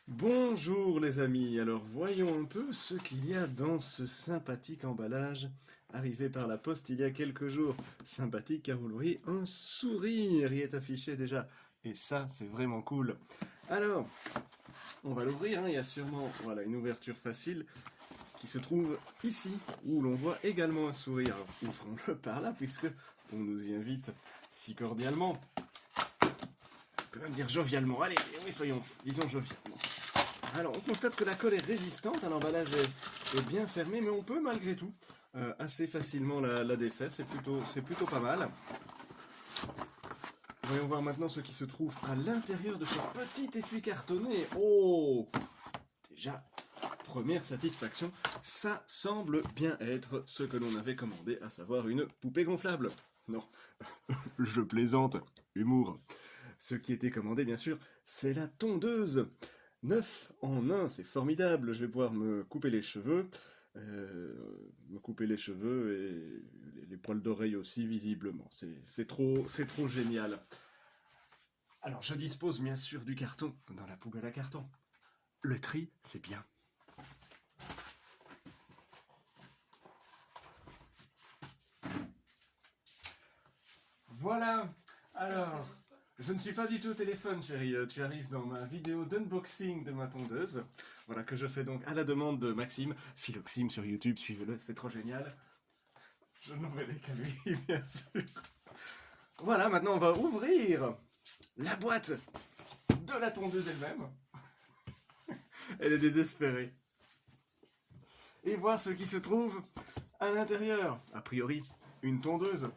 Bonjour les amis, alors voyons un peu ce qu'il y a dans ce sympathique emballage arrivé par la poste il y a quelques jours. Sympathique car vous le voyez, un sourire y est affiché déjà. Et ça, c'est vraiment cool. Alors, on va l'ouvrir, hein. Il y a sûrement voilà, une ouverture facile qui se trouve ici, où l'on voit également un sourire. Alors, ouvrons-le par là, puisque on nous y invite si cordialement. On peut même dire jovialement. Allez, oui, disons jovialement. Alors, on constate que la colle est résistante, hein, l'emballage est bien fermé, mais on peut malgré tout assez facilement la défaire. C'est plutôt pas mal. Voyons voir maintenant ce qui se trouve à l'intérieur de ce petit étui cartonné. Oh! Déjà, première satisfaction, ça semble bien être ce que l'on avait commandé, à savoir une poupée gonflable. Non, je plaisante, humour. Ce qui était commandé, bien sûr, c'est la tondeuse. 9 en 1, c'est formidable. Je vais pouvoir me couper les cheveux. Et les poils d'oreille aussi, visiblement. C'est trop génial. Alors, je dispose bien sûr du carton dans la poubelle à carton. Le tri, c'est bien. Voilà. Alors, je ne suis pas du tout au téléphone, chérie. Tu arrives dans ma vidéo d'unboxing de ma tondeuse. Voilà, que je fais donc à la demande de Maxime. Philoxime sur YouTube, suivez-le, c'est trop génial. Je n'enverrai qu'à lui, bien sûr. Voilà, maintenant on va ouvrir la boîte de la tondeuse elle-même. Elle est désespérée. Et voir ce qui se trouve à l'intérieur. A priori, une tondeuse.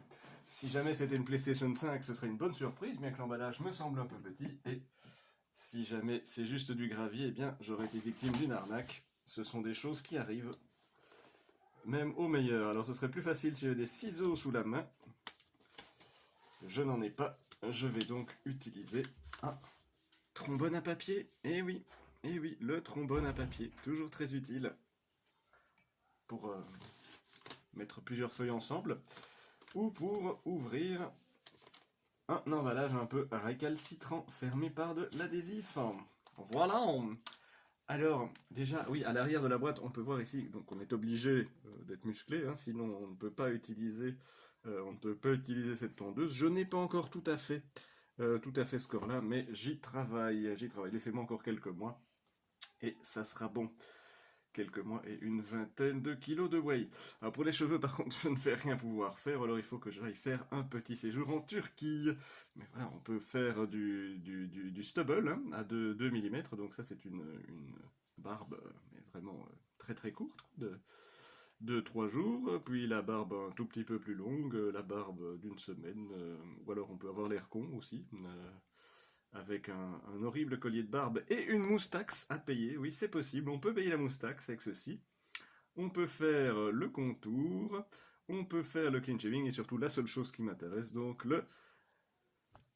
Si jamais c'était une PlayStation 5, ce serait une bonne surprise, bien que l'emballage me semble un peu petit. Et si jamais c'est juste du gravier, eh bien j'aurais été victime d'une arnaque. Ce sont des choses qui arrivent, même au meilleur. Alors ce serait plus facile si j'avais des ciseaux sous la main. Je n'en ai pas. Je vais donc utiliser un trombone à papier. Eh oui, le trombone à papier. Toujours très utile pour mettre plusieurs feuilles ensemble ou pour ouvrir un emballage un peu récalcitrant fermé par de l'adhésif. Voilà. Alors, déjà, oui, à l'arrière de la boîte, on peut voir ici, donc on est obligé d'être musclé, hein, sinon on ne peut pas utiliser cette tondeuse. Je n'ai pas encore tout à fait ce score-là, mais j'y travaille. Laissez-moi encore quelques mois et ça sera bon. Quelques mois et une vingtaine de kilos de whey. Alors pour les cheveux, par contre, je ne vais rien pouvoir faire, alors il faut que j'aille faire un petit séjour en Turquie. Mais voilà, on peut faire du stubble, hein, à 2 mm, donc ça c'est une barbe, mais vraiment très très courte, de 3 jours, puis la barbe un tout petit peu plus longue, la barbe d'une semaine, ou alors on peut avoir l'air con aussi, avec un horrible collier de barbe et une moustache à payer. Oui, c'est possible, on peut payer la moustache avec ceci. On peut faire le contour, on peut faire le clean shaving et surtout la seule chose qui m'intéresse, donc le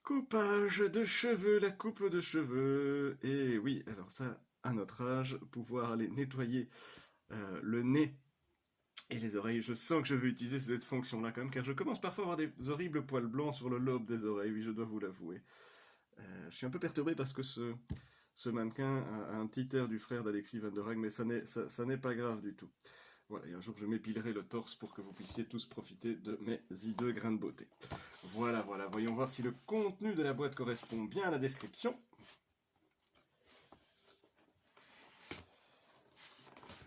coupage de cheveux, la coupe de cheveux. Et oui, alors ça, à notre âge, pouvoir aller nettoyer le nez et les oreilles, je sens que je vais utiliser cette fonction-là quand même, car je commence parfois à avoir des horribles poils blancs sur le lobe des oreilles, oui, je dois vous l'avouer. Je suis un peu perturbé parce que ce mannequin a un petit air du frère d'Alexis Van der Haag, mais ça n'est pas grave du tout. Voilà, et un jour je m'épilerai le torse pour que vous puissiez tous profiter de mes hideux grains de beauté. Voilà, voyons voir si le contenu de la boîte correspond bien à la description.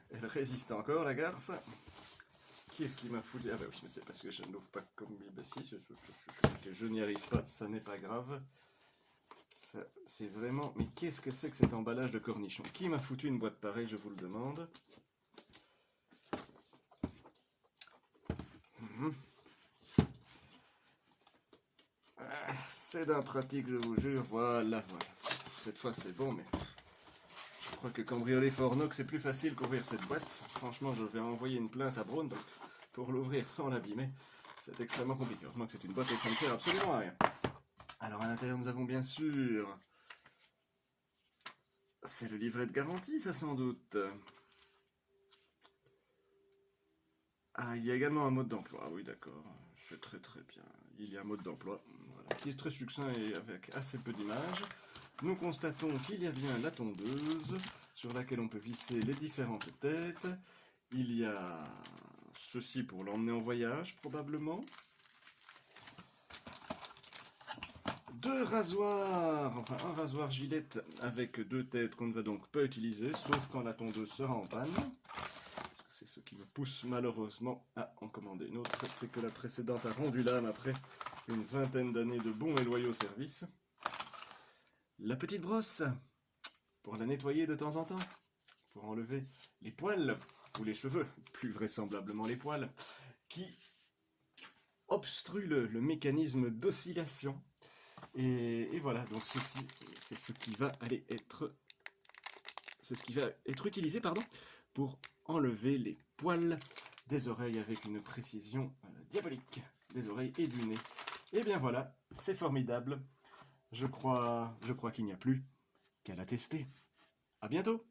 Elle résiste encore, la garce. Qui est-ce qui m'a foutu? Ah bah oui, mais c'est parce que je ne l'ouvre pas comme... Bah si, je n'y arrive pas, ça n'est pas grave. C'est vraiment... Mais qu'est-ce que c'est que cet emballage de cornichons? Qui m'a foutu une boîte pareille, je vous le demande? C'est d'un pratique, je vous jure. Voilà. Cette fois, c'est bon, mais... Je crois que cambrioler Fornox, c'est plus facile qu'ouvrir cette boîte. Franchement, je vais envoyer une plainte à Braun, parce que pour l'ouvrir sans l'abîmer, c'est extrêmement compliqué. Heureusement que c'est une boîte et que ça ne sert absolument à rien. Alors, à l'intérieur, nous avons bien sûr... C'est le livret de garantie, ça, sans doute. Ah, il y a également un mode d'emploi. Ah oui, d'accord. C'est très très bien. Il y a un mode d'emploi, voilà, qui est très succinct et avec assez peu d'images. nous constatons qu'il y a bien la tondeuse sur laquelle on peut visser les différentes têtes. Il y a ceci pour l'emmener en voyage probablement. Deux rasoirs, enfin un rasoir gilette avec deux têtes qu'on ne va donc pas utiliser, sauf quand la tondeuse sera en panne. C'est ce qui me pousse malheureusement à en commander une autre, c'est que la précédente a rendu l'âme après une vingtaine d'années de bons et loyaux services. La petite brosse, pour la nettoyer de temps en temps, pour enlever les poils, ou les cheveux, plus vraisemblablement les poils, qui obstruent le mécanisme d'oscillation. Et voilà, donc ceci, c'est ce qui va être utilisé, pour enlever les poils des oreilles avec une précision diabolique, des oreilles et du nez. Et bien voilà, c'est formidable. Je crois qu'il n'y a plus qu'à la tester. À bientôt!